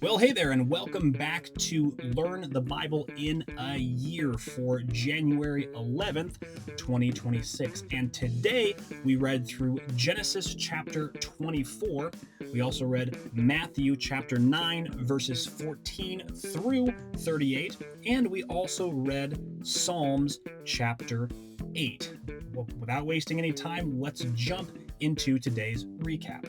Well, hey there, and welcome back to Learn the Bible in a Year for January 11th, 2026. And today we read through Genesis chapter 24. We also read Matthew chapter 9, verses 14 through 38. And we also read Psalms chapter 8. Well, without wasting any time, let's jump into today's recap.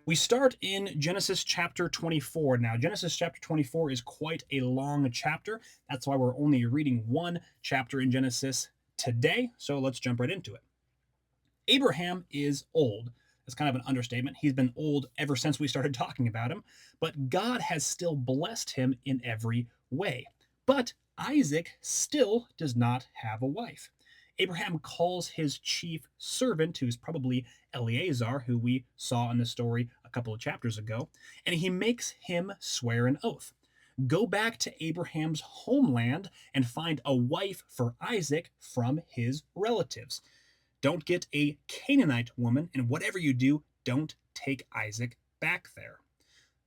We start in Genesis chapter 24. Now, Genesis chapter 24 is quite a long chapter. That's why we're only reading one chapter in Genesis today. So let's jump right into it. Abraham is old. That's kind of an understatement. He's been old ever since we started talking about him, but God has still blessed him in every way. But Isaac still does not have a wife. Abraham calls his chief servant, who's probably Eleazar, who we saw in the story a couple of chapters ago, and he makes him swear an oath. Go back to Abraham's homeland and find a wife for Isaac from his relatives. Don't get a Canaanite woman, and whatever you do, don't take Isaac back there.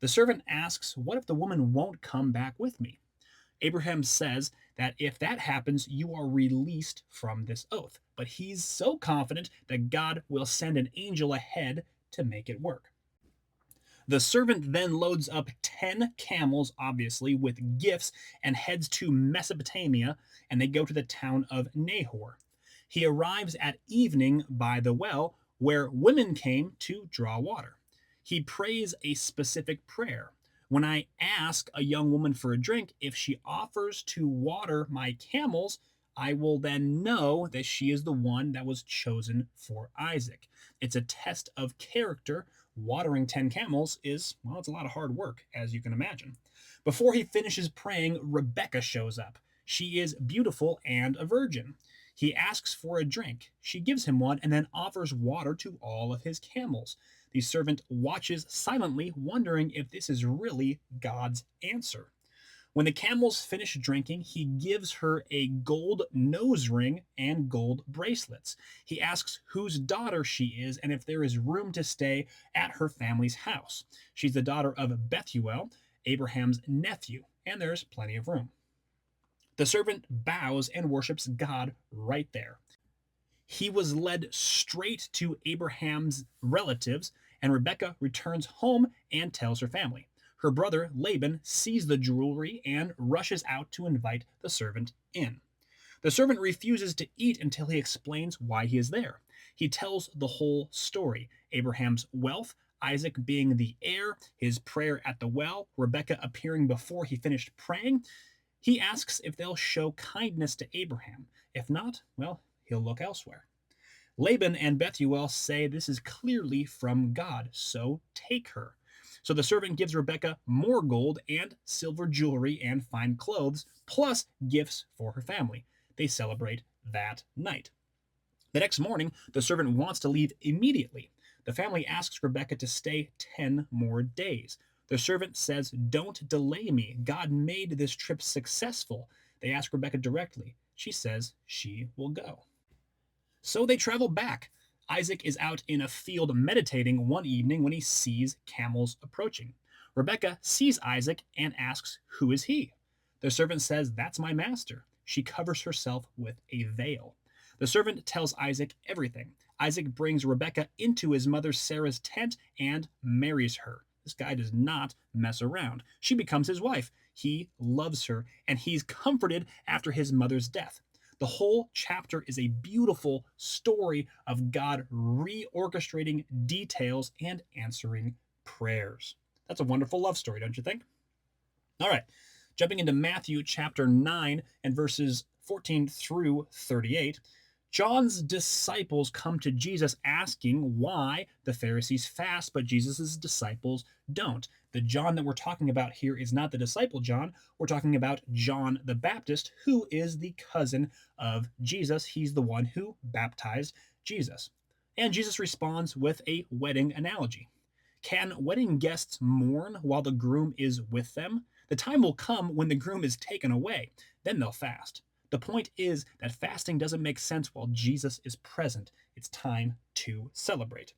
The servant asks, what if the woman won't come back with me? Abraham says that if that happens, you are released from this oath. But he's so confident that God will send an angel ahead to make it work. The servant then loads up 10 camels, obviously, with gifts and heads to Mesopotamia, and they go to the town of Nahor. He arrives at evening by the well where women came to draw water. He prays a specific prayer. When I ask a young woman for a drink, if she offers to water my camels, I will then know that she is the one that was chosen for Isaac. It's a test of character. Watering 10 camels is, well, it's a lot of hard work, as you can imagine. Before he finishes praying, Rebecca shows up. She is beautiful and a virgin. He asks for a drink. She gives him one and then offers water to all of his camels. The servant watches silently, wondering if this is really God's answer. When the camels finish drinking, he gives her a gold nose ring and gold bracelets. He asks whose daughter she is and if there is room to stay at her family's house. She's the daughter of Bethuel, Abraham's nephew, and there's plenty of room. The servant bows and worships God right there. He was led straight to Abraham's relatives, and Rebekah returns home and tells her family. Her brother Laban sees the jewelry and rushes out to invite the servant in. The servant refuses to eat until he explains why he is there. He tells the whole story: Abraham's wealth, Isaac being the heir, his prayer at the well, Rebekah appearing before he finished praying. He asks if they'll show kindness to Abraham. If not, well, he'll look elsewhere. Laban and Bethuel say this is clearly from God, so take her. So the servant gives Rebekah more gold and silver jewelry and fine clothes, plus gifts for her family. They celebrate that night. The next morning, the servant wants to leave immediately. The family asks Rebekah to stay 10 more days. The servant says, don't delay me. God made this trip successful. They ask Rebekah directly. She says she will go. So they travel back. Isaac is out in a field meditating one evening when he sees camels approaching. Rebekah sees Isaac and asks, who is he? The servant says, that's my master. She covers herself with a veil. The servant tells Isaac everything. Isaac brings Rebekah into his mother Sarah's tent and marries her. This guy does not mess around. She becomes his wife. He loves her, and he's comforted after his mother's death. The whole chapter is a beautiful story of God reorchestrating details and answering prayers. That's a wonderful love story, don't you think? All right, jumping into Matthew chapter 9 and verses 14 through 38. John's disciples come to Jesus asking why the Pharisees fast, but Jesus' disciples don't. The John that we're talking about here is not the disciple John. We're talking about John the Baptist, who is the cousin of Jesus. He's the one who baptized Jesus. And Jesus responds with a wedding analogy. Can wedding guests mourn while the groom is with them? The time will come when the groom is taken away. Then they'll fast. The point is that fasting doesn't make sense while Jesus is present. It's time to celebrate.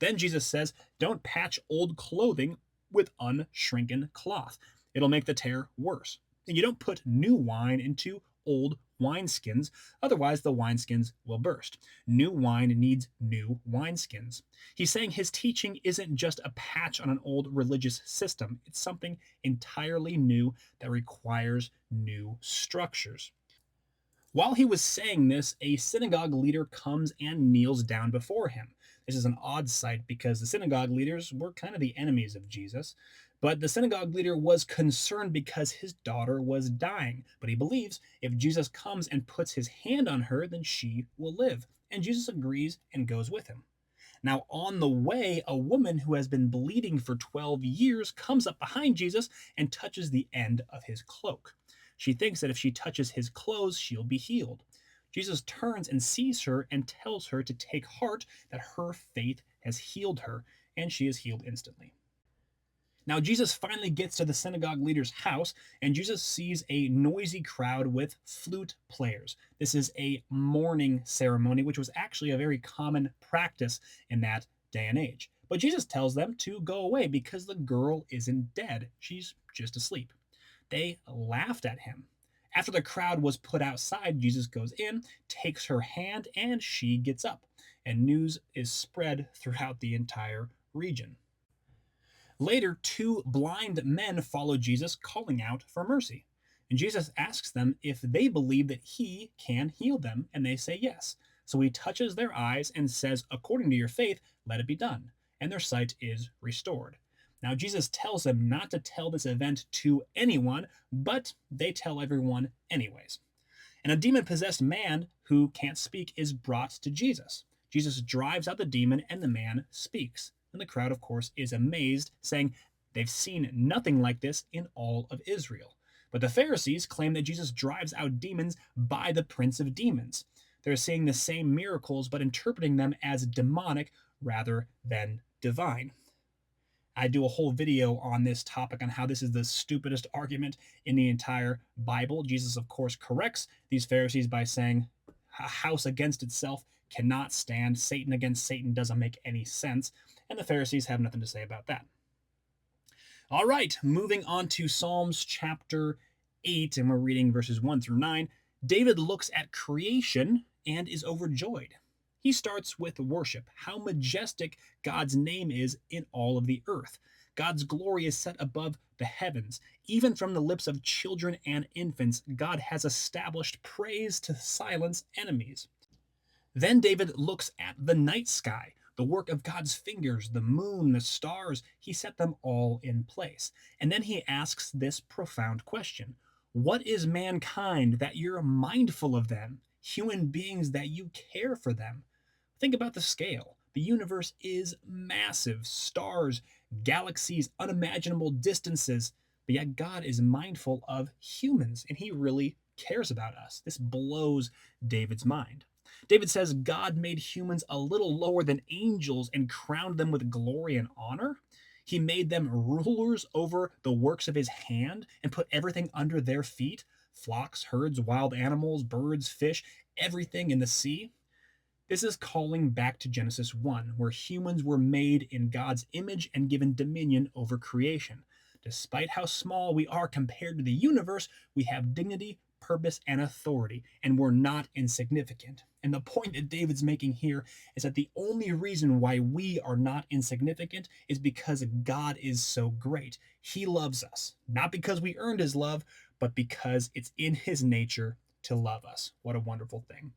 Then Jesus says, don't patch old clothing with unshrinken cloth. It'll make the tear worse. And you don't put new wine into old wineskins, otherwise the wineskins will burst. New wine needs new wineskins. He's saying his teaching isn't just a patch on an old religious system, it's something entirely new that requires new structures. While he was saying this, a synagogue leader comes and kneels down before him. This is an odd sight because the synagogue leaders were kind of the enemies of Jesus. But the synagogue leader was concerned because his daughter was dying. But he believes if Jesus comes and puts his hand on her, then she will live. And Jesus agrees and goes with him. Now, on the way, a woman who has been bleeding for 12 years comes up behind Jesus and touches the end of his cloak. She thinks that if she touches his clothes, she'll be healed. Jesus turns and sees her and tells her to take heart that her faith has healed her, and she is healed instantly. Now, Jesus finally gets to the synagogue leader's house, and Jesus sees a noisy crowd with flute players. This is a mourning ceremony, which was actually a very common practice in that day and age. But Jesus tells them to go away because the girl isn't dead. She's just asleep. They laughed at him. After the crowd was put outside, Jesus goes in, takes her hand, and she gets up. And news is spread throughout the entire region. Later, two blind men follow Jesus, calling out for mercy. And Jesus asks them if they believe that he can heal them, and they say yes. So he touches their eyes and says, according to your faith, let it be done. And their sight is restored. Now, Jesus tells them not to tell this event to anyone, but they tell everyone anyways. And a demon-possessed man who can't speak is brought to Jesus. Jesus drives out the demon, and the man speaks. And the crowd, of course, is amazed, saying they've seen nothing like this in all of Israel. But the Pharisees claim that Jesus drives out demons by the prince of demons. They're seeing the same miracles, but interpreting them as demonic rather than divine. I do a whole video on this topic on how this is the stupidest argument in the entire Bible. Jesus, of course, corrects these Pharisees by saying a house against itself cannot stand. Satan against Satan doesn't make any sense. And the Pharisees have nothing to say about that. All right, moving on to Psalms chapter 8, and we're reading verses 1 through 9. David looks at creation and is overjoyed. He starts with worship, how majestic God's name is in all of the earth. God's glory is set above the heavens. Even from the lips of children and infants, God has established praise to silence enemies. Then David looks at the night sky, the work of God's fingers, the moon, the stars. He set them all in place. And then he asks this profound question: what is mankind that you're mindful of them? Human beings that you care for them? Think about the scale. The universe is massive. Stars, galaxies, unimaginable distances. But yet God is mindful of humans, and he really cares about us. This blows David's mind. David says God made humans a little lower than angels and crowned them with glory and honor. He made them rulers over the works of his hand and put everything under their feet: flocks, herds, wild animals, birds, fish, everything in the sea. This is calling back to Genesis 1, where humans were made in God's image and given dominion over creation. Despite how small we are compared to the universe, we have dignity, purpose, and authority, and we're not insignificant. And the point that David's making here is that the only reason why we are not insignificant is because God is so great. He loves us, not because we earned his love, but because it's in his nature to love us. What a wonderful thing.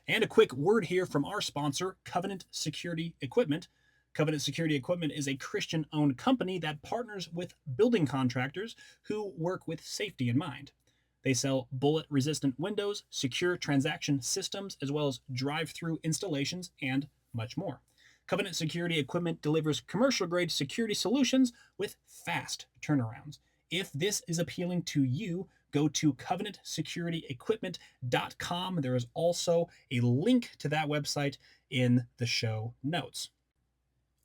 And a quick word here from our sponsor, Covenant Security Equipment. Covenant Security Equipment is a Christian-owned company that partners with building contractors who work with safety in mind. They sell bullet-resistant windows, secure transaction systems, as well as drive-through installations, and much more. Covenant Security Equipment delivers commercial-grade security solutions with fast turnarounds. If this is appealing to you, go to covenantsecurityequipment.com. There is also a link to that website in the show notes.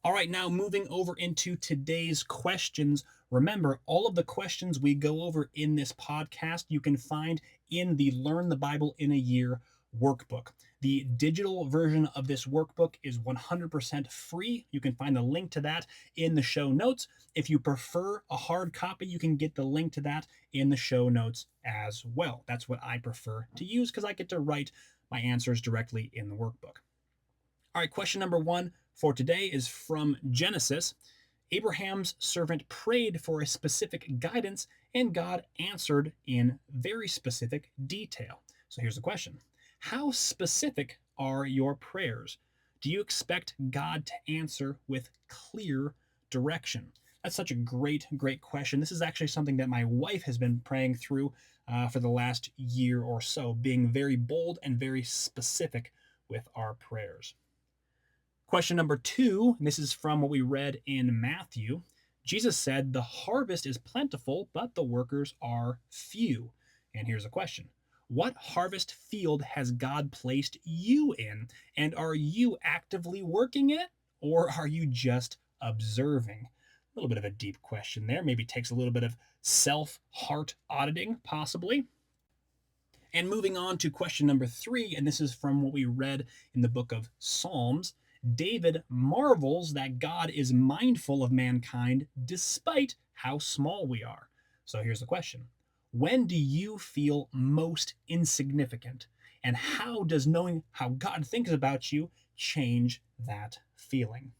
All right, now moving over into today's questions. Remember, all of the questions we go over in this podcast you can find in the Learn the Bible in a Year workbook. The digital version of this workbook is 100% free. You can find the link to that in the show notes. If you prefer a hard copy, you can get the link to that in the show notes as well. That's what I prefer to use because I get to write my answers directly in the workbook. All right, question number 1 for today is from Genesis. Abraham's servant prayed for a specific guidance, and God answered in very specific detail. So here's the question: how specific are your prayers? Do you expect God to answer with clear direction? That's such a great, great question. This is actually something that my wife has been praying through for the last year or so, being very bold and very specific with our prayers. Question number 2, and this is from what we read in Matthew. Jesus said, "The harvest is plentiful, but the workers are few." And here's a question: what harvest field has God placed you in? And are you actively working it, or are you just observing? A little bit of a deep question there. Maybe takes a little bit of heart auditing, possibly. And moving on to question number 3, and this is from what we read in the book of Psalms. David marvels that God is mindful of mankind despite how small we are. So here's the question: when do you feel most insignificant? And how does knowing how God thinks about you change that feeling?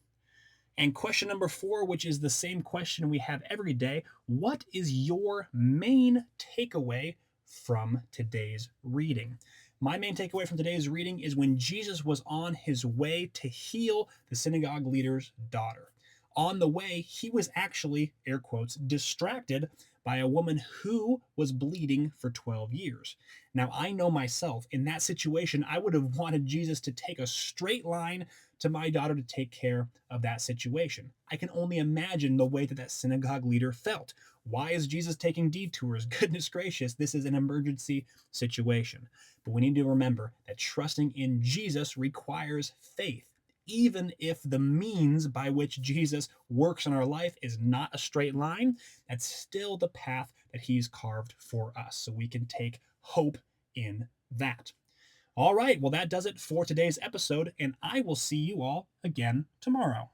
And question number 4, which is the same question we have every day: what is your main takeaway from today's reading? My main takeaway from today's reading is when Jesus was on his way to heal the synagogue leader's daughter. On the way, he was actually, air quotes, distracted by a woman who was bleeding for 12 years. Now, I know myself, in that situation, I would have wanted Jesus to take a straight line to my daughter to take care of that situation. I can only imagine the way that that synagogue leader felt. Why is Jesus taking detours? Goodness gracious, this is an emergency situation. But we need to remember that trusting in Jesus requires faith. Even if the means by which Jesus works in our life is not a straight line, that's still the path that he's carved for us. So we can take hope in that. All right, well, that does it for today's episode, and I will see you all again tomorrow.